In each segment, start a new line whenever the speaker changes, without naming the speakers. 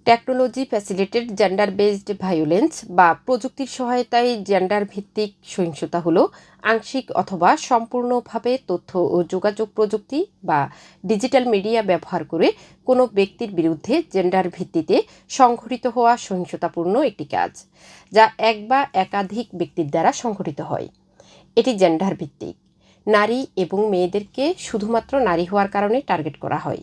Technology facilitated gender based violence বা প্রযুক্তির সহায়তায় জেন্ডার ভিত্তিক সহিংসতা হলো আংশিক অথবা সম্পূর্ণভাবে তথ্য ও যোগাযোগ প্রযুক্তি বা ডিজিটাল মিডিয়া ব্যবহার করে কোনো ব্যক্তির বিরুদ্ধে জেন্ডার ভিত্তিতে সংঘটিত হওয়া সহিংসতাপূর্ণ একটি কাজ, যা এক বা একাধিক ব্যক্তির দ্বারা সংঘটিত হয়। এটি জেন্ডার ভিত্তিক। নারী এবং মেয়েদেরকে শুধুমাত্র নারী হওয়ার কারণে টার্গেট করা হয়।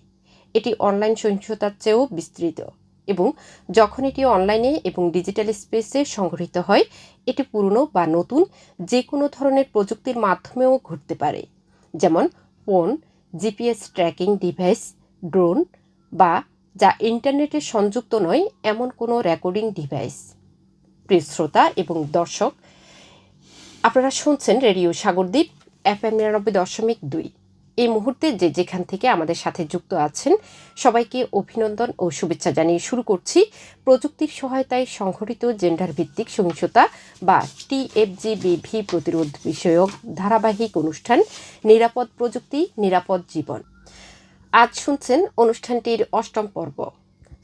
এটি অনলাইন সহিংসতার চেয়েও বিস্তৃত এবং যখন এটি অনলাইনে এবং ডিজিটাল স্পেসে সংঘটিত হয়, এটি পুরনো বা নতুন যে কোনো ধরনের প্রযুক্তির মাধ্যমেও ঘটতে পারে, যেমন phone, GPS tracking device, drone বা যা ইন্টারনেটে সংযুক্ত নয় এমন কোনো রেকর্ডিং ডিভাইস। প্রিয় শ্রোতা এবং দর্শক, আপনারা শুনছেন রেডিও সাগরদ্বীপ FM 99.2। এই মুহূর্তে যেখান থেকে আমাদের সাথে যুক্ত আছেন সবাইকে অভিনন্দন ও শুভেচ্ছা জানিয়ে শুরু করছি প্রযুক্তির সহায়তায় সংঘটিত জেন্ডার ভিত্তিক সহিংসতা বা TFGBV প্রতিরোধ বিষয়ক ধারাবাহিক অনুষ্ঠান নিরাপদ প্রযুক্তি নিরাপদ জীবন। আজ শুনছেন অনুষ্ঠানটির 8ম পর্ব।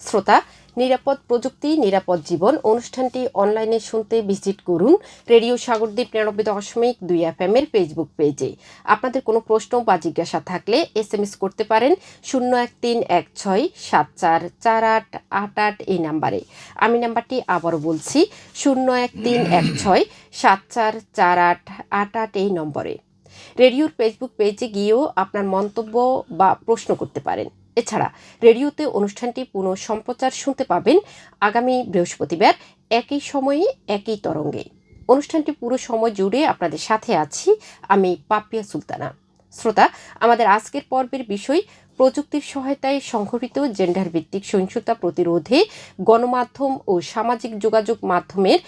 শ্রোতা, নিরাপদ প্রযুক্তি নিরাপদ জীবন অনুষ্ঠানটি অনলাইনে শুনতে ভিজিট করুন রেডিও সাগরদ্বীপ 99.2 FM এর ফেসবুক পেজে। আপনাদের কোনো প্রশ্ন বা জিজ্ঞাসা থাকলে SMS করতে পারেন 01316744888 এই নাম্বারে। আমি নাম্বারটি আবারও বলছি 01316744888 এই নম্বরে। রেডিওর ফেসবুক পেজে গিয়েও আপনার মন্তব্য বা প্রশ্ন করতে পারেন। এছাড়া রেডিওতে অনুষ্ঠানটি পুনঃ সম্প্রচার শুনতে পাবেন আগামী বৃহস্পতিবার একই সময়ে একই তরঙ্গে। অনুষ্ঠানটি পুরো সময় জুড়ে আপনাদের সাথে আছি আমি পাপিয়া সুলতানা। শ্রোতা, আমাদের আজকের পর্বের বিষয় প্রযুক্তির সহায়তায় সংঘটিত জেন্ডার ভিত্তিক সহিংসতা প্রতিরোধে গণমাধ্যম ও সামাজিক যোগাযোগ মাধ্যমের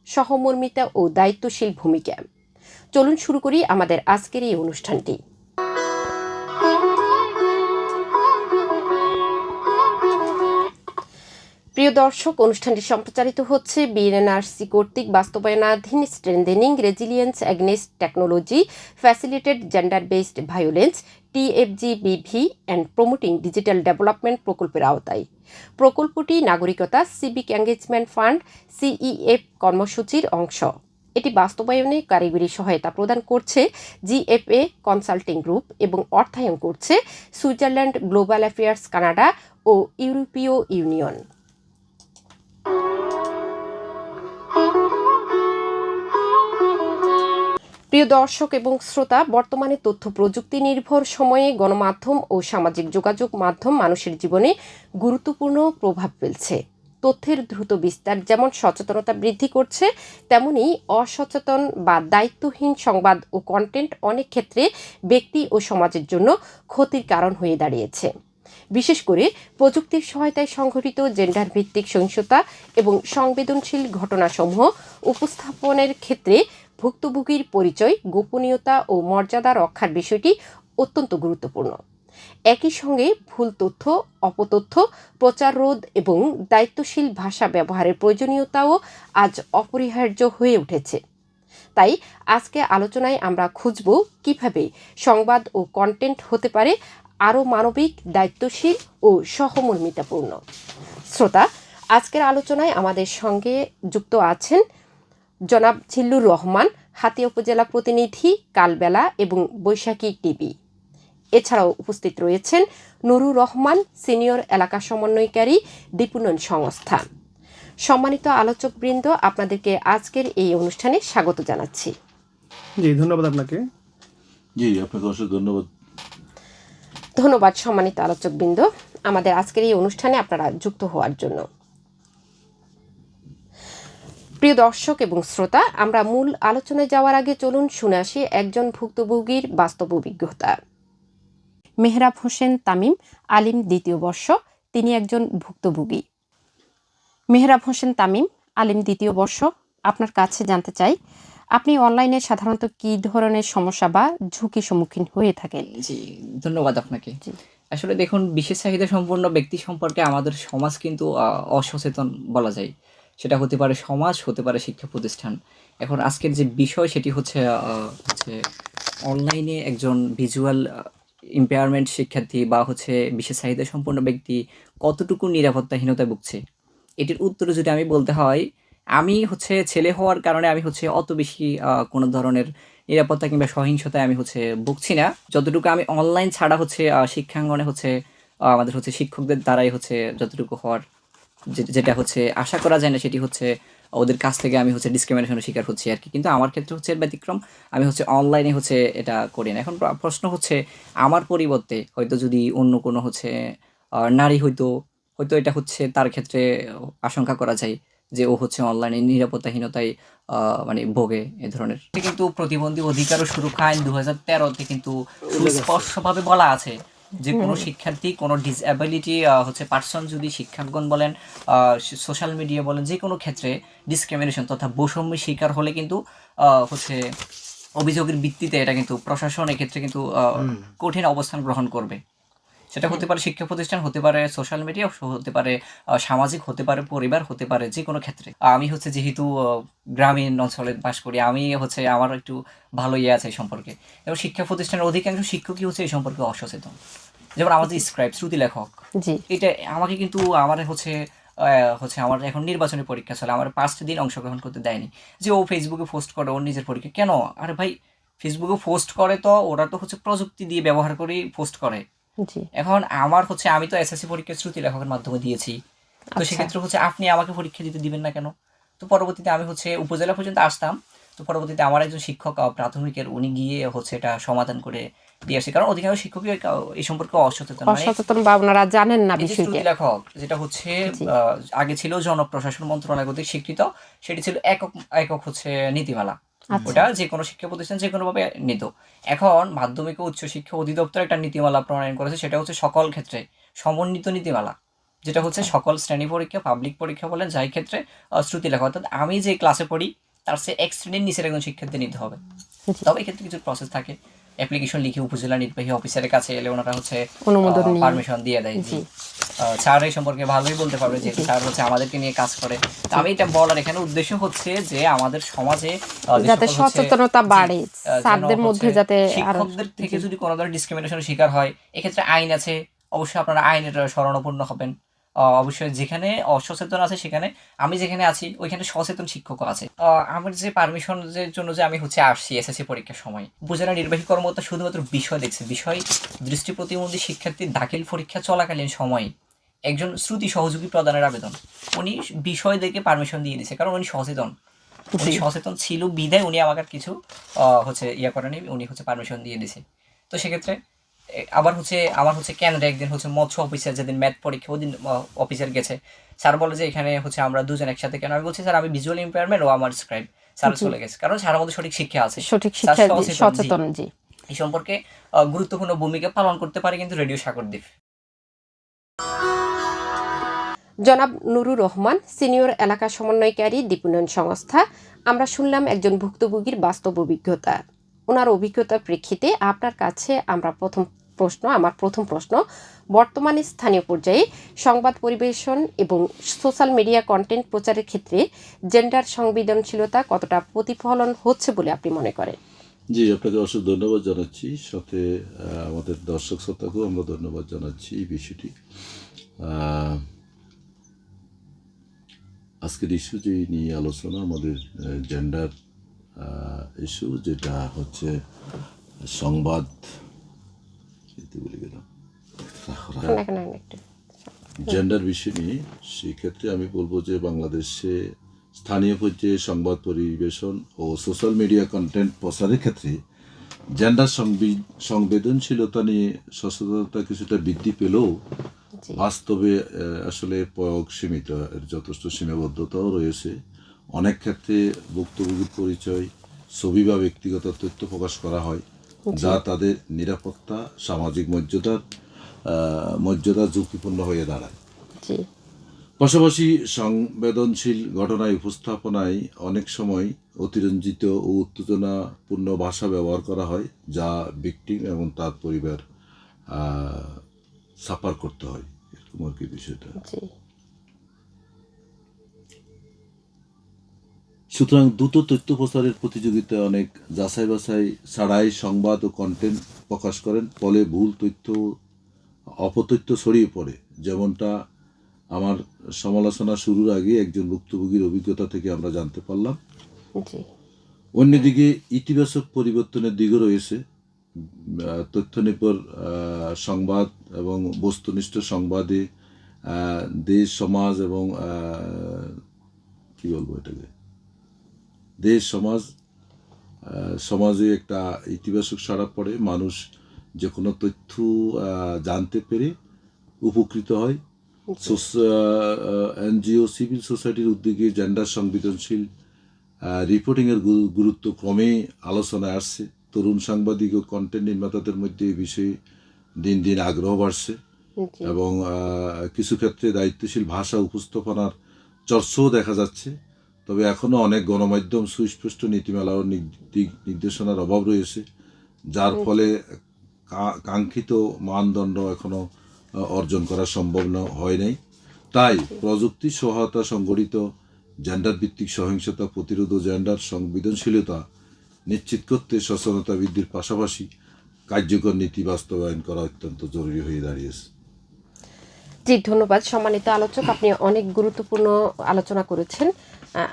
সহমর্মিতা ও দায়িত্বশীল ভূমিকা। চলুন শুরু করি আমাদের আজকের এই অনুষ্ঠানটি। প্রিয় দর্শক, অনুষ্ঠানটি সম্প্রচারিত হচ্ছে বিএনআরসি কর্তৃক বাস্তবায়নাধীন strengthening resilience against technology facilitated gender based violence TFGBV and promoting digital development প্রকল্পের আওতায়। প্রকল্পটি নাগরিকতা সিভিক এঙ্গেজমেন্ট ফান্ড CEF কর্মসূচির অংশ। এটি বাস্তবায়নে কারিগরি সহায়তা প্রদান করছে GFA কনসাল্টিং গ্রুপ এবং অর্থায়ন করছে সুইজারল্যান্ড গ্লোবাল অ্যাফেয়ার্স কানাডা ও ইউরোপীয় ইউনিয়ন। প্রিয় দর্শক এবং শ্রোতা, বর্তমানে তথ্য প্রযুক্তি নির্ভর সময়ে গণমাধ্যম ও সামাজিক যোগাযোগ মাধ্যম মানুষের জীবনে গুরুত্বপূর্ণ প্রভাব ফেলছে। তথ্যের দ্রুত বিস্তার যেমন সচেতনতা বৃদ্ধি করছে, তেমনি অসচেতন বা দায়িত্বহীন সংবাদ ও কন্টেন্ট অনেক ক্ষেত্রে ব্যক্তি ও সমাজের জন্য ক্ষতির কারণ হয়ে দাঁড়িয়েছে। বিশেষ করে প্রযুক্তির সহায়তায় সংঘটিত জেন্ডার ভিত্তিক সহিংসতা এবং সংবেদনশীল ঘটনাসমূহ উপস্থাপনের ক্ষেত্রে ভুক্তভোগীর পরিচয়, গোপনীয়তা ও মর্যাদা রক্ষার বিষয়টি অত্যন্ত গুরুত্বপূর্ণ। একই সঙ্গে ভুল তথ্য, অপতথ্য, প্রচার রোধ এবং দায়িত্বশীল ভাষা ব্যবহারের প্রয়োজনীয়তাও আজ অপরিহার্য হয়ে উঠেছে। তাই আজকে আলোচনায় আমরা খুঁজব কিভাবে সংবাদ ও কন্টেন্ট হতে পারে আরও মানবিক, দায়িত্বশীল ও সহমর্মিতাপূর্ণ। শ্রোতা, আজকের আলোচনায় আমাদের সঙ্গে যুক্ত আছেন জনাব জিল্লুর রহমান, হাতিয়া উপজেলা প্রতিনিধি, কালবেলা এবং বৈশাখী টিভি। এছাড়াও উপস্থিত রয়েছেন নুরুর রহমান, সিনিয়র এলাকা সমন্বয়কারী, দীপুনয়ন সংস্থা। সম্মানিত আলোচকবৃন্দ, আপনাদেরকে আজকের এই অনুষ্ঠানে স্বাগত জানাচ্ছি।
জি, ধন্যবাদ আপনাকে।
জি, আপনাকে অসংখ্য ধন্যবাদ।
ধন্যবাদ সম্মানিত আলোচকবৃন্দ, আমাদের আজকের এই অনুষ্ঠানে আপনারা যুক্ত হওয়ার জন্য। প্রিয় দর্শক এবং শ্রোতা, আমরা মূল আলোচনায় যাওয়ার আগে চলুন শুনে আসি একজন ভুক্তভোগীর বাস্তব অভিজ্ঞতা। মেহরাব হোসেন তামিম, আলিম 2য় বর্ষ, তিনি একজন ভুক্তভোগী। মেহরাব হোসেন তামিম, আলিম 2য় বর্ষ, আপনার কাছে জানতে চাই আপনি অনলাইনে সাধারণত কি ধরনের সমস্যা বা ঝুঁকির সম্মুখীন হয়ে থাকেন?
জি, ধন্যবাদ আপনাকে। আসলে দেখুন, বিশেষ চাহিদা সম্পন্ন ব্যক্তি সম্পর্কে আমাদের সমাজ কিন্তু অসচেতন বলা যায়। সেটা হতে পারে সমাজ, হতে পারে শিক্ষা প্রতিষ্ঠান। এখন আজকের যে বিষয় সেটি হচ্ছে অনলাইনে একজন ভিজুয়াল ইম্পেয়ারমেন্ট শিক্ষার্থী বা হচ্ছে বিশেষ চাহিদা সম্পন্ন ব্যক্তি কতটুকু নিরাপত্তাহীনতায় ভুগছে, এটির উত্তরে যদি আমি বলতে হয়, আমি হচ্ছে ছেলে হওয়ার কারণে আমি হচ্ছে অত বেশি কোনো ধরনের নিরাপত্তা কিংবা সহিংসতায় আমি হচ্ছে ভুগছি না। যতটুকু আমি অনলাইন ছাড়া হচ্ছে শিক্ষাঙ্গনে হচ্ছে আমাদের হচ্ছে শিক্ষকদের দ্বারাই হচ্ছে যতটুকু হওয়ার যেটা হচ্ছে আশা করা যায় না, সেটি হচ্ছে ওদের কাছ থেকে আমি হচ্ছে ডিসক্রিমিনেশনের শিকার হচ্ছি আর কি। কিন্তু আমার ক্ষেত্রে হচ্ছে এর ব্যতিক্রম, আমি হচ্ছে অনলাইনে হচ্ছে এটা করি না। এখন প্রশ্ন হচ্ছে, আমার পরিবর্তে হয়তো যদি অন্য কোনো হচ্ছে নারী হয়তো হয়তো এটা হচ্ছে তার ক্ষেত্রে আশঙ্কা করা যায় যে ও হচ্ছে অনলাইনে নিরাপত্তাহীনতায় মানে ভোগে এ ধরনের। কিন্তু প্রতিবন্ধী অধিকার ও সুরক্ষা আইন 2013-তে কিন্তু সুস্পষ্টভাবে বলা আছে যে কোনো শিক্ষার্থী, কোনো ডিসএবিলিটি হচ্ছে পার্সন যদি শিক্ষাঙ্গন বলেন, সোশ্যাল মিডিয়া বলেন, যে কোনো ক্ষেত্রে ডিসক্রিমিনেশন তথা বৈষম্যের শিকার হলে কিন্তু হচ্ছে অভিযোগের ভিত্তিতে এটা কিন্তু প্রশাসন এক্ষেত্রে কিন্তু কঠিন অবস্থান গ্রহণ করবে। সেটা হতে পারে শিক্ষা প্রতিষ্ঠান, হতে পারে সোশ্যাল মিডিয়া, হতে পারে সামাজিক, হতে পারে পরিবার, হতে পারে যে কোনো ক্ষেত্রে। আমি হচ্ছে যেহেতু গ্রামীণ অঞ্চলে বাস করি, আমি হচ্ছে আমার একটু ভালো ইয়ে আছে এই সম্পর্কে। এবং শিক্ষা প্রতিষ্ঠানের অধিকাংশ শিক্ষকই হচ্ছে এই সম্পর্কে অসচেতন। যেমন আমাদের স্ক্রাইব, শ্রুতি লেখক, এটা আমাকে কিন্তু আমার হচ্ছে আমার এখন নির্বাচনী পরীক্ষা চলে, আমার 5 দিন অংশগ্রহণ করতে দেয়নি। যে ও ফেসবুকে পোস্ট করে ওর নিজের পরীক্ষা, কেন? আরে ভাই, ফেসবুকে পোস্ট করে তো ওরা তো হচ্ছে প্রযুক্তি দিয়ে ব্যবহার করেই পোস্ট করে। এখন আমার হচ্ছে, আমি তো এসএসসি পরীক্ষা শ্রুতি লেখকের মাধ্যমে দিয়েছি, তো সেক্ষেত্রে হচ্ছে আপনি আমাকে পরীক্ষা দিতে দিবেন না কেন? তো পরবর্তীতে আমি হচ্ছে উপজেলা পর্যন্ত আসতাম, তো পরবর্তীতে আমার একজন শিক্ষক প্রাথমিকের, উনি গিয়ে হচ্ছে এটা সমাধান করে দিয়ে আসে। কারণ অধিকাংশ শিক্ষকই এই সম্পর্কে অসচেতন,
অসচেতন বা ওনারা জানেন না বিষয়টা।
শ্রুতি লেখক যেটা হচ্ছে আগে ছিল জনপ্রশাসন মন্ত্রণালয় কর্তৃক স্বীকৃত, সেটি ছিল একক একক হচ্ছে নীতিমালা। ওটা যে কোনো শিক্ষা প্রতিষ্ঠান যে কোনো ভাবে নিত। এখন মাধ্যমিক ও উচ্চ শিক্ষা অধিদপ্তর একটা নীতিমালা প্রণয়ন করেছে, সেটা হচ্ছে সকল ক্ষেত্রে সমন্বিত নীতিমালা, যেটা হচ্ছে সকল শ্রেণী পরীক্ষা, পাবলিক পরীক্ষা বলেন, যাই ক্ষেত্রে শ্রুতি লেখা, অর্থাৎ আমি যে ক্লাসে পড়ি তার সে এক শ্রেণীর নিচের একজন শিক্ষার্থী নিতে হবে। তবে এক্ষেত্রে কিছু প্রসেস থাকে, অ্যাপ্লিকেশন লিখে উপজেলা নির্বাহী অফিসারের কাছে এলে ওনারা হচ্ছে পারমিশন দিয়ে দেয়। জি, স্যার এই সম্পর্কে ভালোই বলতে পারবে, যেহেতু স্যার হচ্ছে আমাদেরকে নিয়ে কাজ করে। তো আমি এটা বলার এখানে উদ্দেশ্য হচ্ছে যে আমাদের সমাজে
যাতে সচেতনতা বাড়ে, স্যারদের মধ্যে যাতে
শিক্ষকদের থেকে যদি কোনো ধরনের ডিসক্রিমিনেশনের শিকার হয়, এক্ষেত্রে আইন আছে, অবশ্যই আপনারা আইনের শরণাপন্ন হবেন। অবশ্যই যেখানে অসচেতন আছে সেখানে, আমি যেখানে আছি ওইখানে সচেতন শিক্ষকও আছে। আমার যে পারমিশনের জন্য যে আমি হচ্ছে আসছি এসএসসি পরীক্ষার সময়, উপজেলা নির্বাহী কর্মকর্তা শুধুমাত্র বিষয় দেখছে, বিষয় দৃষ্টি প্রতিবন্ধী শিক্ষার্থীর দাখিল পরীক্ষা চলাকালীন সময় একজন শ্রুতি সহযোগী প্রদানের আবেদন, উনি বিষয় দেখে পারমিশন দিয়ে দিছে, কারণ উনি সচেতন। উনি সচেতন ছিল বিধায় উনি আমাকে কিছু হচ্ছে ইয়া করেনি, উনি হচ্ছে পারমিশন দিয়ে দিছে। তো সেক্ষেত্রে আবার হচ্ছে আমার হচ্ছে ক্যানাডা একদিন হচ্ছে মৎস্য অফিসার যেদিন ম্যাথ পরীক্ষা, ওদিন অফিসার গেছে, স্যার বলে যে এখানে হচ্ছে আমরা দুজন একসাথে কেন? আমি বলছি স্যার আমি ভিজুয়াল ইম্পেয়ারমেন্ট ও আমার স্ক্রাইব। স্যার চলে গেছে, কারণ স্যারের মধ্যে সঠিক শিক্ষা আছে, সচেতন। জি, এই সম্পর্কে গুরুত্বপূর্ণ ভূমিকা পালন করতে পারে কিন্তু রেডিও সাগরদ্বীপ।
জনাব নুরুর রহমান, সিনিয়র এলাকা সমন্বয়কারী দ্বীপ উন্নয়ন সংস্থা। আমরা শুনলাম একজন ভুক্তভোগীর বাস্তব অভিজ্ঞতা। ওনার অভিজ্ঞতার প্রেক্ষিতে আপনার কাছে আমার প্রথম প্রশ্ন, বর্তমানে স্থানীয় পর্যায়ে সংবাদ পরিবেশন এবং সোশ্যাল মিডিয়া কন্টেন্ট প্রচারের ক্ষেত্রে জেন্ডার সংবেদনশীলতা কতটা প্রতিফলন হচ্ছে বলে আপনি মনে করেন?
জি, আপনাকে অসংখ্য ধন্যবাদ জানাচ্ছি, সাথে আমাদের দর্শক শ্রোতাকেও আমরা ধন্যবাদ জানাচ্ছি এই বিষয়টি। আজকের ইস্যু যে নিয়ে আলোচনা, আমাদের জেন্ডার ইস্যু, যেটা হচ্ছে সংবাদ বলে গেলাম জেন্ডার বিষয় নিয়ে, সেক্ষেত্রে আমি বলবো যে বাংলাদেশে স্থানীয় পর্যায়ে সংবাদ পরিবেশন ও সোশ্যাল মিডিয়া কন্টেন্ট প্রচারের ক্ষেত্রে জেন্ডার সংবেদনশীলতা নিয়ে সচেতনতা কিছুটা বৃদ্ধি পেলেও বাস্তবে আসলে প্রয়োগ সীমিত, এর যথেষ্ট সীমাবদ্ধতাও রয়েছে। অনেক ক্ষেত্রে ভুক্তভোগীর পরিচয়, ছবি বা ব্যক্তিগত তথ্য প্রকাশ করা হয়, যা তাদের নিরাপত্তা, সামাজিক মর্যাদা ঝুঁকিপূর্ণ হয়ে দাঁড়ায়। পাশাপাশি সংবেদনশীল ঘটনায় উপস্থাপনায় অনেক সময় অতিরঞ্জিত ও উত্তেজনাপূর্ণ ভাষা ব্যবহার করা হয়, যা ভিকটিম এবং তার পরিবার সাফার করতে হয়, এরকম আর কি বিষয়টা। সুতরাং দ্রুত তথ্য প্রচারের প্রতিযোগিতায় অনেক যাচাই বাছাই ছাড়াই সংবাদ ও কন্টেন্ট প্রকাশ করেন, ফলে ভুল তথ্য অপতথ্য ছড়িয়ে পড়ে। যেমনটা আমার সমালোচনা শুরুর আগে একজন ভুক্তভোগীর অভিজ্ঞতা থেকে আমরা জানতে পারলাম।
জি
অন্যদিকে ইতিবাচক পরিবর্তনের দিকও রয়েছে। তথ্যনির্ভর সংবাদ এবং বস্তুনিষ্ঠ সংবাদে দেশ সমাজ এবং কি বলবো এটাকে, দেশ সমাজ সমাজে একটা ইতিবাচক সাড়া পড়ে। মানুষ যে কোনো তথ্য জানতে পেরে উপকৃত হয়। এনজিও সিভিল সোসাইটির উদ্যোগে জেন্ডার সংবেদনশীল রিপোর্টিংয়ের গুরুত্ব ক্রমেই আলোচনায় আসছে। তরুণ সাংবাদিক ও কন্টেন্ট নির্মাতাদের মধ্যে এই বিষয়ে দিন দিন আগ্রহ বাড়ছে এবং কিছু ক্ষেত্রে দায়িত্বশীল ভাষা উপস্থাপনার চর্চাও দেখা যাচ্ছে। তবে এখনও অনেক গণমাধ্যম সুস্পষ্ট নীতিমালা ও দিক নির্দেশনার অভাব রয়েছে, যার ফলে কাঙ্ক্ষিত মানদণ্ড এখনও অর্জন করা সম্ভব হয় নাই। তাই প্রযুক্তি সহায়তা সংগঠিত জেন্ডার ভিত্তিক সহিংসতা প্রতিরোধ ও জেন্ডার সংবেদনশীলতা নিশ্চিত করতে সচেতনতা বৃদ্ধির পাশাপাশি কার্যকর নীতি বাস্তবায়ন করা অত্যন্ত জরুরি হয়ে দাঁড়িয়েছে।
জি ধন্যবাদ সম্মানিত আলোচক, আপনি অনেক গুরুত্বপূর্ণ আলোচনা করেছেন।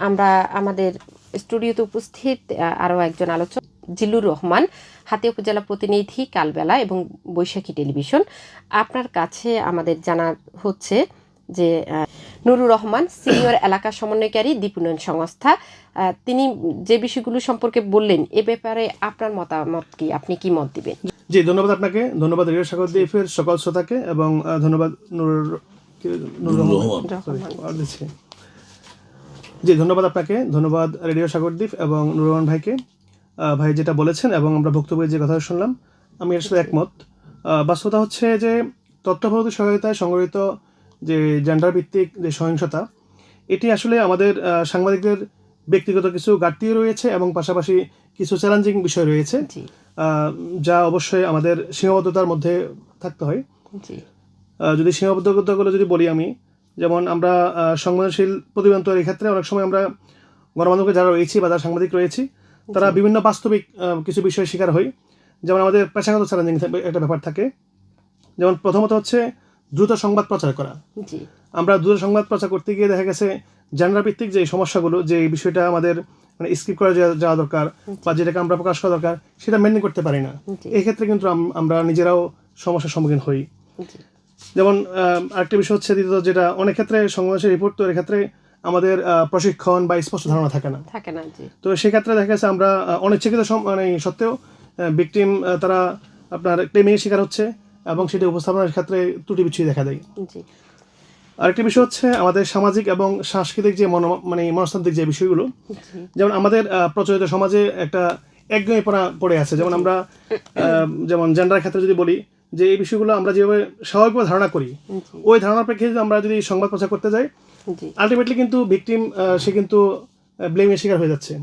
আমরা আমাদের স্টুডিওতে উপস্থিত আরও একজন আলোচক জিল্লুর রহমান, হাতিয়া উপজেলা প্রতিনিধি কালবেলা এবং বৈশাখী টেলিভিশন। আপনার কাছে আমাদের জানা হচ্ছে যে নুরুর রহমান সিনিয়র এলাকা সমন্বয়কারী দ্বীপ উন্নয়ন সংস্থা, তিনি যে বিষয়গুলো সম্পর্কে বললেন এ ব্যাপারে আপনার মতামত কি, আপনি কি মত দিবেন?
জি ধন্যবাদ আপনাকে, ধন্যবাদ রেডিও সাগর দ্বীপের সকল শ্রোতাকে এবং ধন্যবাদ নুর রহমান। জি ধন্যবাদ আপনাকে, ধন্যবাদ রেডিও সাগর দ্বীপ এবং নুর রহমান ভাইকে। ভাই যেটা বলেছেন এবং আমরা বক্তব্যে যে কথা শুনলাম, আমি এর সাথে একমত। বাস্তবতা হচ্ছে যে তথ্য প্রযুক্তি সহায়তায় সংগঠিত যে জেন্ডার ভিত্তিক যে সহিংসতা, এটি আসলে আমাদের সাংবাদিকদের ব্যক্তিগত কিছু ঘাটতিও রয়েছে এবং পাশাপাশি কিছু চ্যালেঞ্জিং বিষয় রয়েছে, যা অবশ্যই আমাদের সীমাবদ্ধতার মধ্যে থাকতে হয়। যদি সীমাবদ্ধতাগুলো যদি বলি আমি, যেমন আমরা সংবেদনশীল প্রতিবেদন তৈরির ক্ষেত্রে অনেক সময় আমরা গণমাধ্যমে যারা রয়েছি বা যারা সাংবাদিক রয়েছি, তারা বিভিন্ন বাস্তবিক কিছু বিষয়ের শিকার হই। যেমন আমাদের পেশাগত চ্যালেঞ্জিং একটা ব্যাপার থাকে। যেমন প্রথমত হচ্ছে দ্রুত সংবাদ প্রচার করা। আমরা দ্রুত সংবাদ প্রচার করতে গিয়ে দেখা গেছে জেন্ডার ভিত্তিক যে সমস্যাগুলো, যে বিষয়টা আমাদের মানে স্কিপ করে যাওয়া দরকার বা যেটাকে আমরা প্রকাশ করা দরকার, সেটা মেনটেন করতে পারি না। এই ক্ষেত্রে কিন্তু আমরা নিজেরাও সমস্যার সম্মুখীন হই। যেমন আরেকটা বিষয় হচ্ছে দ্বিতীয়ত, যেটা অনেক ক্ষেত্রে সংবেদনশীল রিপোর্ট তৈরির ক্ষেত্রে আমাদের প্রশিক্ষণ বা স্পষ্ট ধারণা থাকে না। তো সেক্ষেত্রে দেখা গেছে আমরা অনিচ্ছাকৃত মানে সত্ত্বেও ভিকটিম তারা আপনার ক্লেমিংয়ের শিকার হচ্ছে এবং সেটা উপস্থাপনার ক্ষেত্রে ত্রুটি বিচ্ছুতি দেখা দেয়। আরেকটি বিষয় হচ্ছে আমাদের সামাজিক এবং সাংস্কৃতিক যে মনস্তান্ত্রিক যে বিষয়গুলো, যেমন আমাদের প্রচলিত সমাজে একটা একঘেয়েপনা পড়ে আছে। যেমন আমরা যেমন জেন্ডার ক্ষেত্রে যদি বলি যে এই বিষয়গুলো আমরা যেভাবে স্বাভাবিকভাবে ধারণা করি, ওই ধারণার প্রেক্ষিতে আমরা যদি সংবাদ প্রচার করতে যাই, আলটিমেটলি কিন্তু ভিকটিম সে কিন্তু ব্লেমের শিকার হয়ে যাচ্ছে।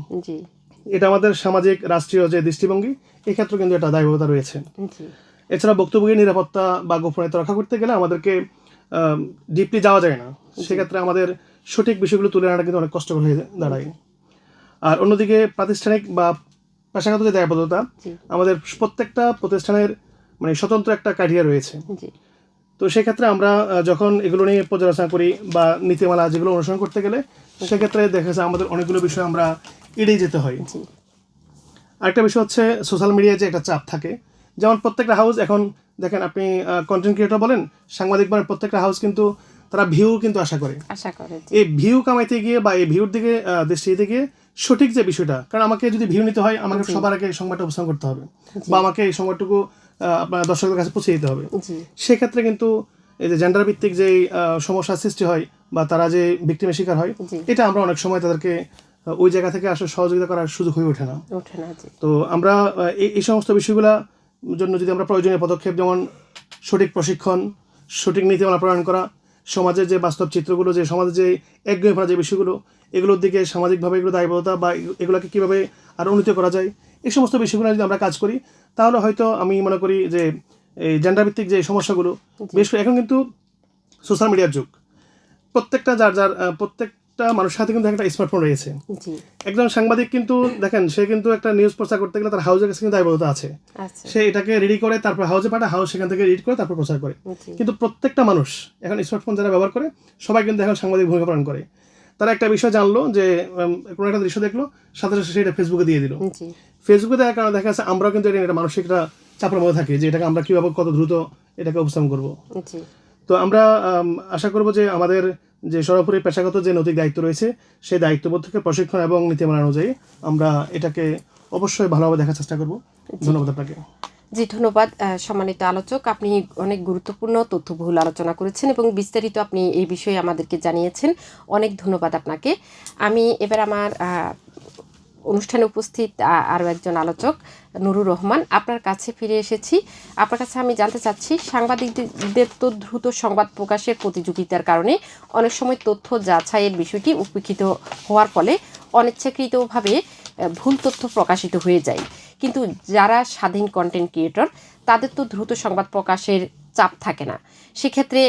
এটা আমাদের সামাজিক রাষ্ট্রীয় যে দৃষ্টিভঙ্গি, এই ক্ষেত্রে কিন্তু একটা দায়বদ্ধতা রয়েছে। এছাড়া বক্তব্যের নিরাপত্তা বা গোপনীয়তা রক্ষা করতে গেলে আমাদেরকে ডিপলি যাওয়া যায় না। সেক্ষেত্রে আমাদের সঠিক বিষয়গুলো তুলে আনাটা কিন্তু অনেক কষ্টকর হয়ে দাঁড়ায়। আর অন্যদিকে প্রাতিষ্ঠানিক বা পেশাগত যে দায়বদ্ধতা, আমাদের প্রত্যেকটা প্রতিষ্ঠানের মানে স্বতন্ত্র একটা ক্রাইটেরিয়া রয়েছে। তো সেক্ষেত্রে আমরা যখন এগুলো নিয়ে পর্যালোচনা করি বা নীতিমালা যেগুলো অনুসরণ করতে গেলে, সেক্ষেত্রে দেখা যায় আমাদের অনেকগুলো বিষয় আমরা এড়িয়ে যেতে হয়। আরেকটা বিষয় হচ্ছে সোশ্যাল মিডিয়ায় যে একটা চাপ থাকে। যেমন প্রত্যেকটা হাউস এখন দেখেন, আপনি কন্টেন্ট ক্রিয়েটর বলেন, সাংবাদিক বলেন, প্রত্যেকটা হাউস কিন্তু তারা ভিউ কিন্তু আশা করে। এই ভিউ কামাইতে গিয়ে বা এই ভিউর দিকে দৃষ্টি দিতে গিয়ে সঠিক যে বিষয়টা, কারণ আমাকে যদি ভিউ নিতে হয় আমাকে সবার আগে সংবাদটা উপস্থাপন করতে হবে বা আমাকে এই সংবাদটুকু আপনার দর্শকদের কাছে পৌঁছে দিতে হবে। সেক্ষেত্রে কিন্তু এই যে জেন্ডার ভিত্তিক যে সমস্যার সৃষ্টি হয় বা তারা যে ভিকটিমের শিকার হয়, এটা আমরা অনেক সময় তাদেরকে ওই জায়গা থেকে আসলে সহযোগিতা করার সুযোগ হয়ে ওঠে না। তো আমরা এই সমস্ত বিষয়গুলা জন্য যদি আমরা প্রয়োজনীয় পদক্ষেপ, যেমন সঠিক প্রশিক্ষণ, সঠিক নীতিমালা প্রণয়ন করা, সমাজের যে বাস্তব চিত্রগুলো, যে সমাজের যে একঘেয়েপনা যে বিষয়গুলো, এগুলোর দিকে সামাজিকভাবে এগুলো দায়বদ্ধতা বা এগুলোকে কীভাবে আরও উন্নত করা যায়, এই সমস্ত বিষয়গুলো যদি আমরা কাজ করি, তাহলে হয়তো আমি মনে করি যে এই জেন্ডার ভিত্তিক যে সমস্যাগুলো, বিশেষ করে এখন কিন্তু সোশ্যাল মিডিয়ার যুগ, প্রত্যেকটা প্রত্যেকটা মানুষের হাতে কিন্তু একটা স্মার্টফোন রয়েছে।
জি।
একজন সাংবাদিক কিন্তু দেখেন, সে কিন্তু একটা নিউজ প্রচার করতে গেলে তার হাউসের কাছে কিন্তু দায়বদ্ধতা আছে।
আচ্ছা।
সে এটাকে রেডি করে তারপর হাউসে পাঠায়, হাউস সেখান থেকে এডিট করে তারপর প্রচার করে।
জি।
কিন্তু প্রত্যেকটা মানুষ এখন স্মার্টফোন যারা ব্যবহার করে সবাই কিন্তু এখন সাংবাদিক ভূমিকা পালন করে। তারা একটা বিষয় জানলো যে কোনো একটা দৃশ্য দেখলো, সাথে সাথে সেটা ফেসবুকে দিয়ে দিল।
জি।
ফেসবুকে দেওয়ার কারণে দেখা যাচ্ছে আমরাও কিন্তু এটা মানসিক একটা চাপের মধ্যে থাকি যে এটাকে আমরা কীভাবে কত দ্রুত এটাকে উপস্থাপন করবো।
জি।
তো আমরা আশা করব যে আমাদের যে সরাসরি পেশাগত যে নৈতিক দায়িত্ব রয়েছে সেই দায়িত্ববোধ থেকে প্রশিক্ষণ এবং নীতিমালা অনুযায়ী আমরা এটাকে অবশ্যই ভালোভাবে দেখার চেষ্টা করব। ধন্যবাদ আপনাকে।
জি, ধন্যবাদ সম্মানিত আলোচক। আপনি অনেক গুরুত্বপূর্ণ তথ্যবহুল আলোচনা করেছেন এবং বিস্তারিত আপনি এই বিষয়ে আমাদেরকে জানিয়েছেন। অনেক ধন্যবাদ আপনাকে। আমি এবার আমার অনুষ্ঠানে উপস্থিত আরও একজন আলোচক নুরুর রহমান, আপনার কাছে ফিরে এসেছি। আপনার কাছে আমি জানতে চাচ্ছি, সাংবাদিকদের তো দ্রুত সংবাদ প্রকাশের প্রতিযোগিতার কারণে অনেক সময় তথ্য যাচাইয়ের বিষয়টি উপেক্ষিত হওয়ার ফলে অনিচ্ছাকৃতভাবে ভুল তথ্য প্রকাশিত হয়ে যায়। কিন্তু যারা স্বাধীন কন্টেন্ট ক্রিয়েটর, তাদের তো দ্রুত সংবাদ প্রকাশের চাপ থাকে না। সেক্ষেত্রে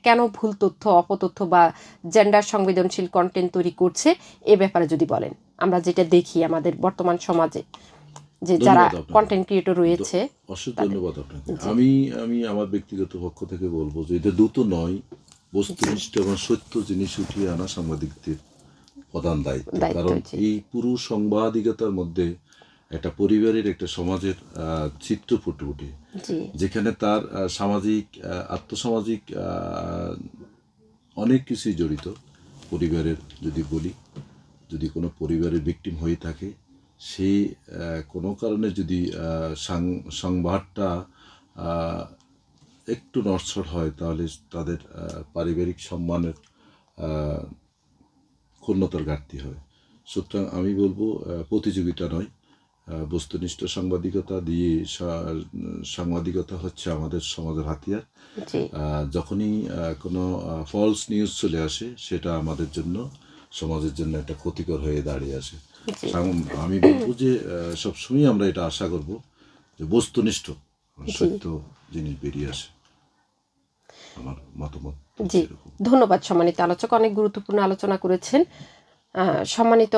কেন ভুল তথ্য, অপতথ্য বা জেন্ডার সংবেদনশীল কন্টেন্ট তৈরি করছে, এ ব্যাপারে যদি বলেন। আমরা যেটা দেখি আমাদের বর্তমান সমাজে যে যারা
ধন্যবাদ আপনাকে।
কন্টেন্ট ক্রিয়েটর রয়েছে।
অসংখ্য ধন্যবাদ আপনাকে। আমি আমার ব্যক্তিগত পক্ষ থেকে বলবো যে এটা দ্রুত নয়, বস্তুনিষ্ঠ এবং সত্য জিনিস উঠিয়ে আনা সাংবাদিকদের প্রধান দায়িত্ব। কারণ
জি।
এই পুরো সাংবাদিকতার মধ্যে একটা পরিবারের, একটা সমাজের চিত্র ফুটে ওঠে,
জি।
যেখানে তার সামাজিক, আর্থসামাজিক অনেক কিছুই জড়িত। পরিবারের যদি বলি, যদি কোনো পরিবারের ভিকটিম হয়ে থাকে, সে কোনো কারণে যদি সংবাদটা একটু নড়চড় হয়, তাহলে তাদের পারিবারিক সম্মানের ক্ষুণ্ণতার ঘাটতি হয়। সুতরাং আমি বলবো প্রতিযোগিতা নয়, বস্তুনিষ্ঠ সাংবাদিকতা দিয়ে সাংবাদিকতা হচ্ছে আমাদের সমাজের হাতিয়ার।
জি।
যখনই কোনো ফলস নিউজ চলে আসে, সেটা আমাদের জন্য, সমাজের জন্য একটা ক্ষতিকর হয়ে দাঁড়িয়ে আসে। আমি বলবো যে সবসময় আমরা এটা আশা করব যে বস্তুনিষ্ঠ সত্য জিনিস বেরিয়ে আসে। আমার মতামত
জি,
সেরকম।
ধন্যবাদ সম্মানিত আলোচক। অনেক গুরুত্বপূর্ণ আলোচনা করেছেন। সম্মানিত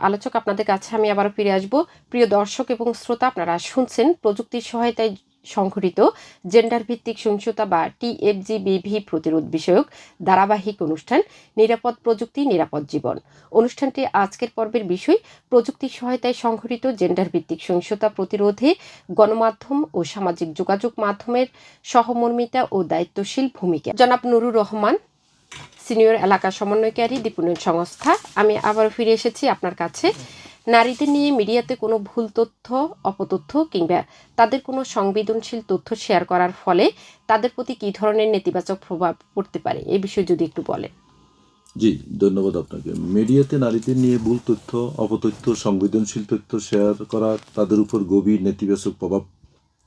আলোচক, আপনাদের কাছে আমি আবারও ফিরে আসব। প্রিয় দর্শক এবং শ্রোতা, আপনারা শুনছেন প্রযুক্তির সহায়তায় সংঘটিত জেন্ডার ভিত্তিক সহিংসতা বা TFGBV প্রতিরোধ বিষয়ক ধারাবাহিক অনুষ্ঠান নিরাপদ প্রযুক্তি, নিরাপদ জীবন। অনুষ্ঠানটি আজকের পর্বের বিষয় প্রযুক্তির সহায়তায় সংঘটিত জেন্ডার ভিত্তিক সহিংসতা প্রতিরোধে গণমাধ্যম ও সামাজিক যোগাযোগ মাধ্যমের সহমর্মিতা ও দায়িত্বশীল ভূমিকা। জনাব নুরুর রহমান, সিনিয়র এলাকা সমন্বয়কারী, দীপুনয়ন সংস্থা। আমি আবার ফিরে এসেছি আপনার কাছে। নারীদের নিয়ে মিডিয়াতে কোনো ভুল তথ্য, অপতথ্য কিংবা তাদের কোনো সংবেদনশীল তথ্য শেয়ার করার ফলে তাদের প্রতি কী ধরনের নেতিবাচক প্রভাব পড়তে পারে, এ বিষয়ে যদি একটু বলেন।
জি, ধন্যবাদ আপনাকে। মিডিয়াতে নারীদের নিয়ে ভুল তথ্য, অপতথ্য, সংবেদনশীল তথ্য শেয়ার করা তাদের উপর গভীর নেতিবাচক প্রভাব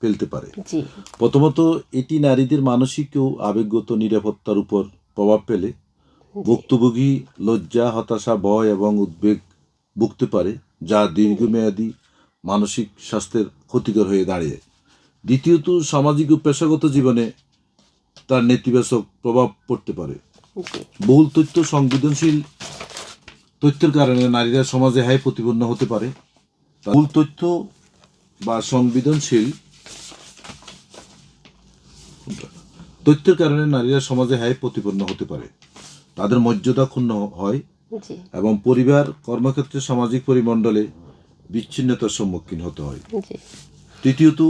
ফেলতে পারে।
জি।
প্রথমত, এটি নারীদের মানসিক ও আবেগগত নিরাপত্তার উপর প্রভাব ফেলে। ভুক্তভোগী লজ্জা, হতাশা, ভয় এবং উদ্বেগ ভুগতে পারে, যা দীর্ঘমেয়াদী মানসিক স্বাস্থ্যের ক্ষতিকর হয়ে দাঁড়িয়ে। দ্বিতীয়ত, সামাজিক ও পেশাগত জীবনে তার নেতিবাচক প্রভাব পড়তে পারে।
জি।
বহুল তথ্য, সংবেদনশীল তথ্যের কারণে নারীরা সমাজে হাই প্রতিপন্ন হতে পারে। ভুল তথ্য বা সংবেদনশীল তথ্যের কারণে নারীরা সমাজে হাই প্রতিপন্ন হতে পারে, তাদের মর্যাদা ক্ষুণ্ণ হয়
জি।
এবং পরিবার, কর্মক্ষেত্রে, সামাজিক পরিমণ্ডলে বিচ্ছিন্নতার সম্মুখীন হতে হয়।
জি।
তৃতীয়ত,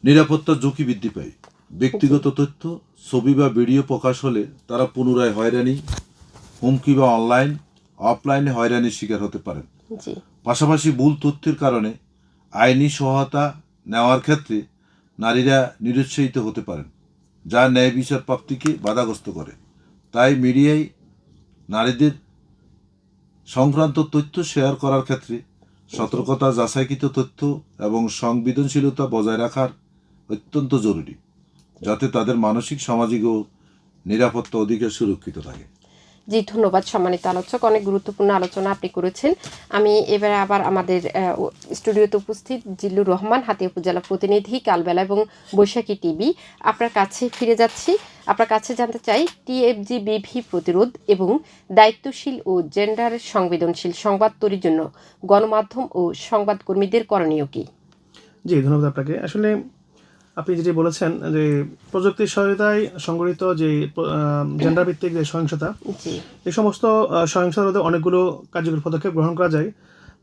নিরাপত্তার ঝুঁকি বৃদ্ধি পায়। ব্যক্তিগত তথ্য, ছবি বা ভিডিও প্রকাশ হলে তারা পুনরায় হয়রানি, হুমকি বা অনলাইন, অফলাইনে হয়রানির শিকার হতে পারেন।
জি।
পাশাপাশি ভুল তথ্যের কারণে আইনি সহায়তা নেওয়ার ক্ষেত্রে নারীরা নিরুৎসাহিত হতে পারেন, যা ন্যায় বিচার প্রাপ্তিকে বাধাগ্রস্ত করে। তাই মিডিয়ায় নারীদের সংক্রান্ত তথ্য শেয়ার করার ক্ষেত্রে সতর্কতা, যাচাইকৃত তথ্য এবং সংবেদনশীলতা বজায় রাখার অত্যন্ত জরুরি, যাতে তাদের মানসিক, সামাজিক ও নিরাপত্তা অধিকার সুরক্ষিত থাকে।
জি, ধন্যবাদ সম্মানিত আলোচক। অনেক গুরুত্বপূর্ণ আলোচনা আপনি করেছেন। আমি এবারে আবার আমাদের স্টুডিওতে উপস্থিত জিল্লুর রহমান, হাতিয়া উপজেলা প্রতিনিধি, কালবেলা এবং বৈশাখী টিভি, আপনার কাছে ফিরে যাচ্ছি। আপনার কাছে জানতে চাই, টিএফজিবিভি প্রতিরোধ এবং দায়িত্বশীল ও জেন্ডার সংবেদনশীল সংবাদ তৈরির জন্য গণমাধ্যম ও সংবাদকর্মীদের করণীয় কী?
জি, ধন্যবাদ আপনাকে। আসলে আপনি যেটি বলেছেন যে প্রযুক্তির সহায়তায় সংগঠিত যে জেন্ডার ভিত্তিক যে সহিংসতা,
জি,
এই সমস্ত সহিংসতার মধ্যে অনেকগুলো কার্যকরী পদক্ষেপ গ্রহণ করা যায়।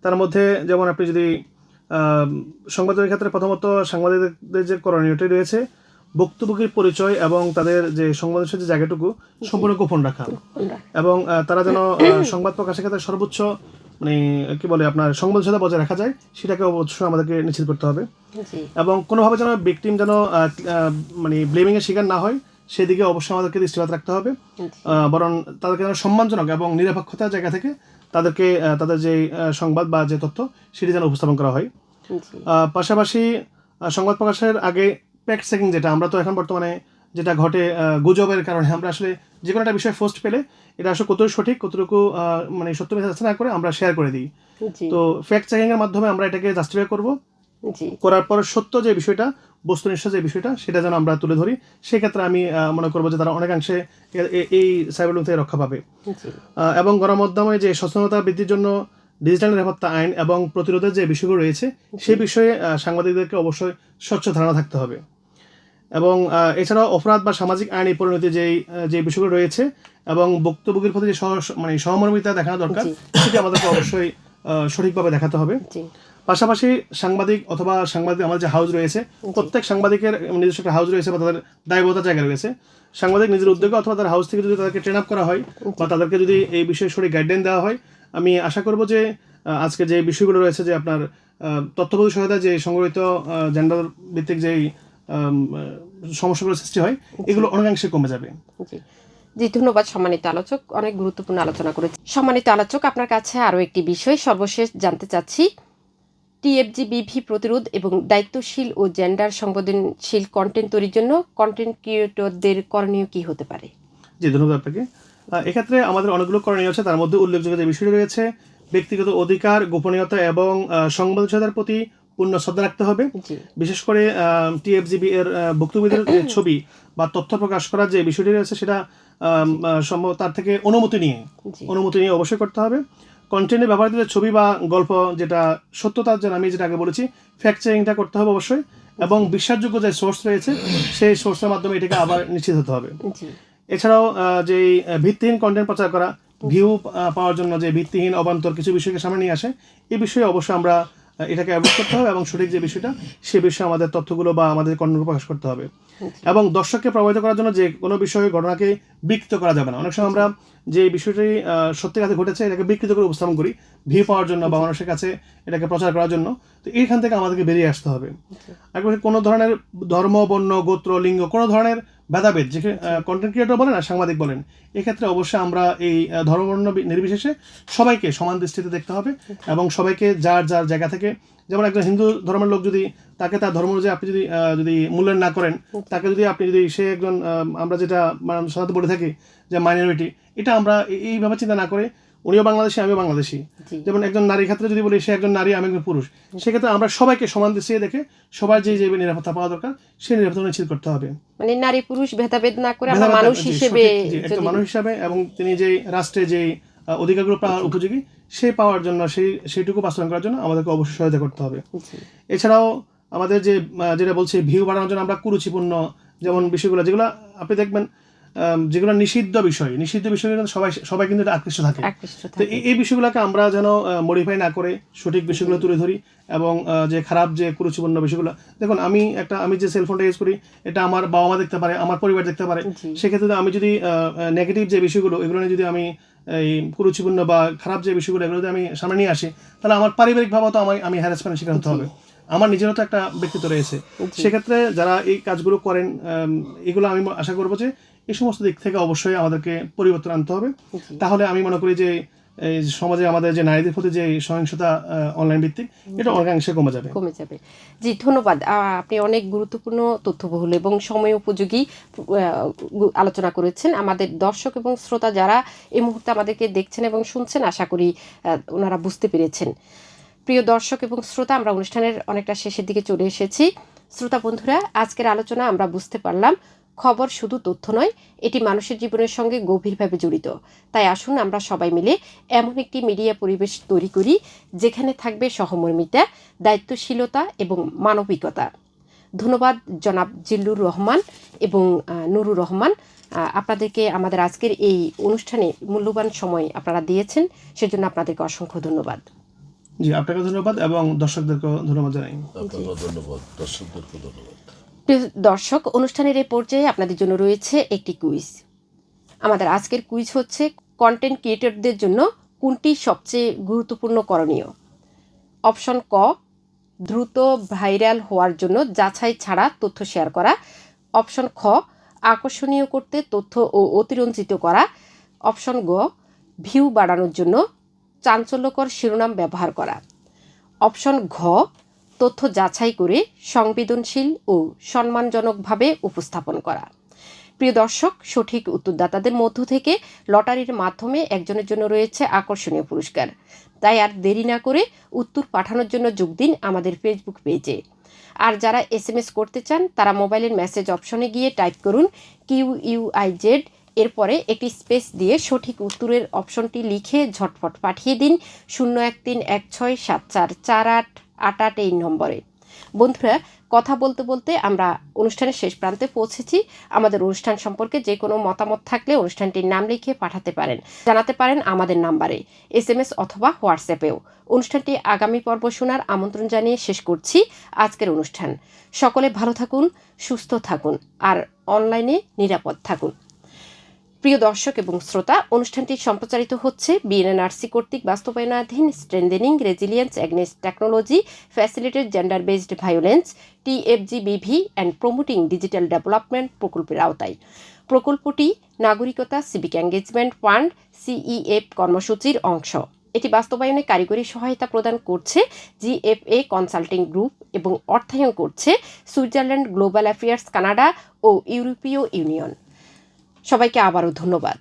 তার মধ্যে যেমন আপনি যদি সংবাদের ক্ষেত্রে প্রথমত সাংবাদিকদের যে করণীয়টি রয়েছে, ভুক্তভোগীর পরিচয় এবং তাদের যে সংবেদনশীল যে জায়গাটুকু সম্পূর্ণ গোপন রাখা, এবং তারা যেন সংবাদ প্রকাশের ক্ষেত্রে সর্বোচ্চ মানে কি বলে আপনার সংবেদনশীলতা বজায় রাখা যায়, সেটাকে অবশ্যই আমাদেরকে নিশ্চিত করতে হবে।
জি,
এবং কোনোভাবে যেন ভিকটিম যেন মানে ব্লেমিংয়ের শিকার না হয়, সেদিকে অবশ্যই আমাদেরকে দৃষ্টিপাত রাখতে হবে। বরং তাদেরকে যেন সম্মানজনক এবং নিরপেক্ষতার জায়গা থেকে তাদেরকে তাদের যে সংবাদ বা যে তথ্য সেটি যেন উপস্থাপন করা হয়।
জি,
পাশাপাশি সংবাদ প্রকাশের আগে ফ্যাক্ট চেকিং, যেটা আমরা তো এখন বর্তমানে যেটা ঘটে গুজবের কারণে আমরা আসলে যে কোনো একটা বিষয় পোস্ট পেলে এটা আসলে কতটুকু সঠিক কতটুকু মানে সত্য মিথ্যা যাচাই না করে আমরা শেয়ার করে দিই।
জি,
তো ফ্যাক্ট চেকিংয়ের মাধ্যমে আমরা এটাকে জাস্টিফাই করব,
জি,
করার পর সত্য যে বিষয়টা, বস্তুনিষ্ঠ যে বিষয়টা, সেটা যেন আমরা তুলে ধরি। সেক্ষেত্রে আমি মনে করবো যে তারা অনেকাংশে এই সাইবার বুলিং থেকে রক্ষা পাবে।
জি,
এবং গণমাধ্যমে যে সচেতনতা বৃদ্ধির জন্য ডিজিটাল নিরাপত্তা আইন এবং প্রতিরোধের যে বিষয়গুলো রয়েছে, সেই বিষয়ে সাংবাদিকদেরকে অবশ্যই স্বচ্ছ ধারণা থাকতে হবে। এবং এছাড়াও অপরাধ বা সামাজিক আইনি পরিণতি যে বিষয়গুলো রয়েছে এবং ভুক্তভোগীর প্রতি যে মানে সহমর্মিতা দেখানো দরকার,
জি।
সেটি আমাদেরকে অবশ্যই সঠিকভাবে দেখাতে হবে।
জি,
পাশাপাশি সাংবাদিক অথবা সাংবাদিক আমাদের যে হাউস রয়েছে, প্রত্যেক সাংবাদিকের নিজস্ব একটা হাউস রয়েছে বা তাদের দায়বদ্ধতার জায়গা রয়েছে। সাংবাদিক নিজের উদ্যোগে অথবা তার হাউস থেকে যদি তাদেরকে ট্রেন আপ করা হয় বা তাদেরকে যদি এই বিষয়ে সঠিক গাইডলাইন দেওয়া হয়, আমি আশা করব যে আজকে যে বিষয়গুলো রয়েছে, যে আপনার তথ্যপ্রযুক্তি সহায়তা যে সংগঠিত জেন্ডার ভিত্তিক যেই সমস্যাগুলো সৃষ্টি হয়, এগুলো অনেকাংশে কমে যাবে।
জি, জি, ধন্যবাদ সম্মানিত আলোচক। অনেক গুরুত্বপূর্ণ আলোচনা করেছি। সম্মানিত আলোচক, আপনার কাছে আরও একটি বিষয় সর্বশেষ জানতে চাচ্ছি। টিএফজিবিভি প্রতিরোধ এবং দায়িত্বশীল ও জেন্ডার সংবেদনশীল কন্টেন্ট তৈরির জন্য কন্টেন্ট ক্রিয়েটরদের করণীয় কী হতে পারে?
জি, ধন্যবাদ আপনাকে। এক্ষেত্রে আমাদের অনেকগুলো করণীয় আছে। তার মধ্যে উল্লেখযোগ্য যে বিষয়টি রয়েছে, ব্যক্তিগত অধিকার, গোপনীয়তা এবং সংবেদনশীলতার প্রতি পূর্ণ শ্রদ্ধা রাখতে হবে।
জি,
বিশেষ করে টিএফজিবি এর ভুক্তভোগীদের যে ছবি বা তথ্য প্রকাশ করার যে বিষয়টি রয়েছে, সেটা তার থেকে অনুমতি নিয়ে অবশ্যই করতে হবে। কন্টেন্টে ব্যবহৃত যে ছবি বা গল্প, যেটা সত্যতার জন্য আমি যেটা আগে বলেছি, ফ্যাক্ট চেকিংটা করতে হবে অবশ্যই, এবং বিশ্বাসযোগ্য যে সোর্স রয়েছে সেই সোর্সের মাধ্যমে এটাকে আবার নিশ্চিত হতে হবে।
জি,
এছাড়াও যেই ভিত্তিহীন কন্টেন্ট প্রচার করা, ভিউ পাওয়ার জন্য যে ভিত্তিহীন অবান্তর কিছু বিষয়কে সামনে নিয়ে আসে, এই বিষয়ে অবশ্যই আমরা এটাকে অ্যাভয়েড করতে হবে এবং সঠিক যে বিষয়টা, সে বিষয়ে আমাদের তথ্যগুলো বা আমাদের কন্টেন্ট প্রকাশ করতে হবে। এবং দর্শককে প্রভাবিত করার জন্য যে কোনো বিষয়ে ঘটনাকে বিকৃত করা যাবে না। অনেক সময় আমরা যে বিষয়টি সত্যি কাছে ঘটেছে এটাকে বিকৃত করে উপস্থাপন করি ভিউ পাওয়ার জন্য বা মানুষের কাছে এটাকে প্রচার করার জন্য। তো এইখান থেকে আমাদেরকে বেরিয়ে আসতে হবে। একবার কোনো ধরনের ধর্ম, বর্ণ, গোত্র, লিঙ্গ, কোনো ধরনের ভেদাভেদ, যে কন্টেন্ট ক্রিয়েটর বলেন আর সাংবাদিক বলেন, এক্ষেত্রে অবশ্যই আমরা এই ধর্ম, বর্ণ নির্বিশেষে সবাইকে সমান দৃষ্টিতে দেখতে হবে এবং সবাইকে যার যার জায়গা থেকে, যেমন একজন হিন্দু ধর্মের লোক যদি তাকে তার ধর্ম অনুযায়ী আপনি যদি মূল্যায়ন না করেন, তাকে যদি সে একজন আমরা যেটা সাধারণত বলে থাকি যে মাইনরিটি, এটা আমরা এইভাবে চিন্তা না করে, উনিও বাংলাদেশি আমিও বাংলাদেশি, যেমন একজন নারীর ক্ষেত্রে যদি বলি সে একজন নারী আমি একজন পুরুষ, সেক্ষেত্রে আমরা সবাইকে সমান দৃষ্টিতে দেখে সবার যে নিরাপত্তা পাওয়া দরকার সেই নিরাপত্তা নিশ্চিত করতে হবে।
মানে নারী পুরুষ ভেদাভেদ না করে আমরা মানুষ হিসেবে,
একজন মানুষ হিসাবে, এবং তিনি যে রাষ্ট্রে যে অধিকারগুলো পাওয়ার উপযোগী সেই পাওয়ার জন্য সেইটুকু বাস্তবায়ন করার জন্য আমাদেরকে অবশ্যই সহায়তা করতে হবে। এছাড়াও আমাদের যেটা বলছি ভিউ বাড়ানোর জন্য আমরা কুরুচিপূর্ণ যেমন বিষয়গুলো, যেগুলো আপনি দেখবেন যেগুলো নিষিদ্ধ বিষয় সবাই কিন্তু এটা আকৃষ্ট থাকে। তো এই বিষয়গুলোকে আমরা যেন মডিফাই না করে সঠিক বিষয়গুলো তুলে ধরি, এবং যে খারাপ যে কুরুচিপূর্ণ বিষয়গুলো, দেখুন আমি যে সেলফোনটা ইউজ করি, এটা আমার বাবা মা দেখতে পারে, আমার পরিবার দেখতে পারে। সেক্ষেত্রে আমি যদি নেগেটিভ যে বিষয়গুলো এগুলো নিয়ে যদি আমি এই কুরুচিপূর্ণ বা খারাপ যে বিষয়গুলো এগুলো যদি আমি সামনে নিয়ে আসি, তাহলে আমার পারিবারিকভাবে তো আমি হ্যারাসমেন্টের শিকার হতে হবে। আমার নিজেরও তো একটা ব্যক্তিত্ব রয়েছে। সেক্ষেত্রে যারা এই কাজগুলো করেন, এগুলো আমি আশা করবো যে এই সমস্ত দিক থেকে অবশ্যই আমাদেরকে পরিবর্তন আনতে হবে। তাহলে আমি মনে করি যে এই সমাজে আমাদের যে নারীদের প্রতি যে সহিংসতা অনলাইন ভিত্তিক, এটা অনেকাংশে কমে যাবে।
জি, ধন্যবাদ। আপনি অনেক গুরুত্বপূর্ণ তথ্যবহুল এবং সময় উপযোগী আলোচনা করেছেন। আমাদের দর্শক এবং শ্রোতা যারা এই মুহূর্তে আমাদেরকে দেখছেন এবং শুনছেন, আশা করি ওনারা বুঝতে পেরেছেন। প্রিয় দর্শক এবং শ্রোতা, আমরা অনুষ্ঠানের অনেকটা শেষের দিকে চলে এসেছি। শ্রোতা বন্ধুরা, আজকের আলোচনা আমরা বুঝতে পারলাম খবর শুধু তথ্য নয়, এটি মানুষের জীবনের সঙ্গে গভীরভাবে জড়িত। তাই আসুন আমরা সবাই মিলে এমন একটি মিডিয়া পরিবেশ তৈরি করি যেখানে থাকবে সহমর্মিতা, দায়িত্বশীলতা এবং মানবিকতা। ধন্যবাদ জনাব জিল্লুর রহমান এবং নুরুর রহমান, আপনাদেরকে আমাদের আজকের এই অনুষ্ঠানে মূল্যবান সময় আপনারা দিয়েছেন, সেজন্য আপনাদেরকে অসংখ্য ধন্যবাদ।
জি, আপনাকে ধন্যবাদ এবং দর্শকদেরকেও ধন্যবাদ জানাই।
আপনাকেও ধন্যবাদ, দর্শকদেরকেও ধন্যবাদ।
প্রিয় দর্শক, অনুষ্ঠানের এই পর্যায়ে আপনাদের জন্য রয়েছে একটি কুইজ। আমাদের আজকের কুইজ হচ্ছে, কন্টেন্ট ক্রিয়েটরদের জন্য কোনটি সবচেয়ে গুরুত্বপূর্ণ করণীয়? অপশন ক, দ্রুত ভাইরাল হওয়ার জন্য যাচাই ছাড়া তথ্য শেয়ার করা। অপশন খ, আকর্ষণীয় করতে তথ্য ও অতিরঞ্জিত করা। অপশন গ, ভিউ বাড়ানোর জন্য চাঞ্চল্যকর শিরোনাম ব্যবহার করা। অপশন ঘ, তথ্য যাচাই করে সংবেদনশীল ও সম্মানজনকভাবে উপস্থাপন করা। প্রিয় দর্শক, সঠিক উত্তরদাতাদের মধ্য থেকে লটারির মাধ্যমে একজনের জন্য রয়েছে আকর্ষণীয় পুরস্কার। তাই আর দেরি না করে উত্তর পাঠানোর জন্য যোগ দিন আমাদের ফেসবুক পেজে। আর যারা SMS করতে চান, তারা মোবাইলের মেসেজ অপশনে গিয়ে টাইপ করুন QUIZ, এরপরে একটি স্পেস দিয়ে সঠিক উত্তরের অপশনটি লিখে ঝটফট পাঠিয়ে দিন 01316744888 এই নম্বরে। বন্ধুরা, কথা বলতে বলতে আমরা অনুষ্ঠানের শেষ প্রান্তে পৌঁছেছি। আমাদের অনুষ্ঠান সম্পর্কে যে কোনো মতামত থাকলে অনুষ্ঠানটির নাম লিখে পাঠাতে পারেন, জানাতে পারেন আমাদের নাম্বারে, SMS অথবা হোয়াটসঅ্যাপেও। অনুষ্ঠানটি আগামী পর্ব শোনার আমন্ত্রণ জানিয়ে শেষ করছি আজকের অনুষ্ঠান। সকলে ভালো থাকুন, সুস্থ থাকুন আর অনলাইনে নিরাপদ থাকুন। প্রিয় দর্শক এবং শ্রোতা, অনুষ্ঠানটি সম্প্রচারিত হচ্ছে বিএনএনআরসি কর্তৃক বাস্তবায়নাধীন strengthening resilience against technology facilitated gender based violence TFGBV and promoting digital development প্রকল্পের আওতায়। প্রকল্পটি নাগরিকতা সিভিক এঙ্গেজমেন্ট ফান্ড CEF কর্মসূচির অংশ। এটি বাস্তবায়নে কারিগরি সহায়তা প্রদান করছে GFA কনসাল্টিং গ্রুপ এবং অর্থায়ন করছে সুইজারল্যান্ড গ্লোবাল অ্যাফেয়ার্স কানাডা ও ইউরোপীয় ইউনিয়ন। সবাইকে আবারও ধন্যবাদ।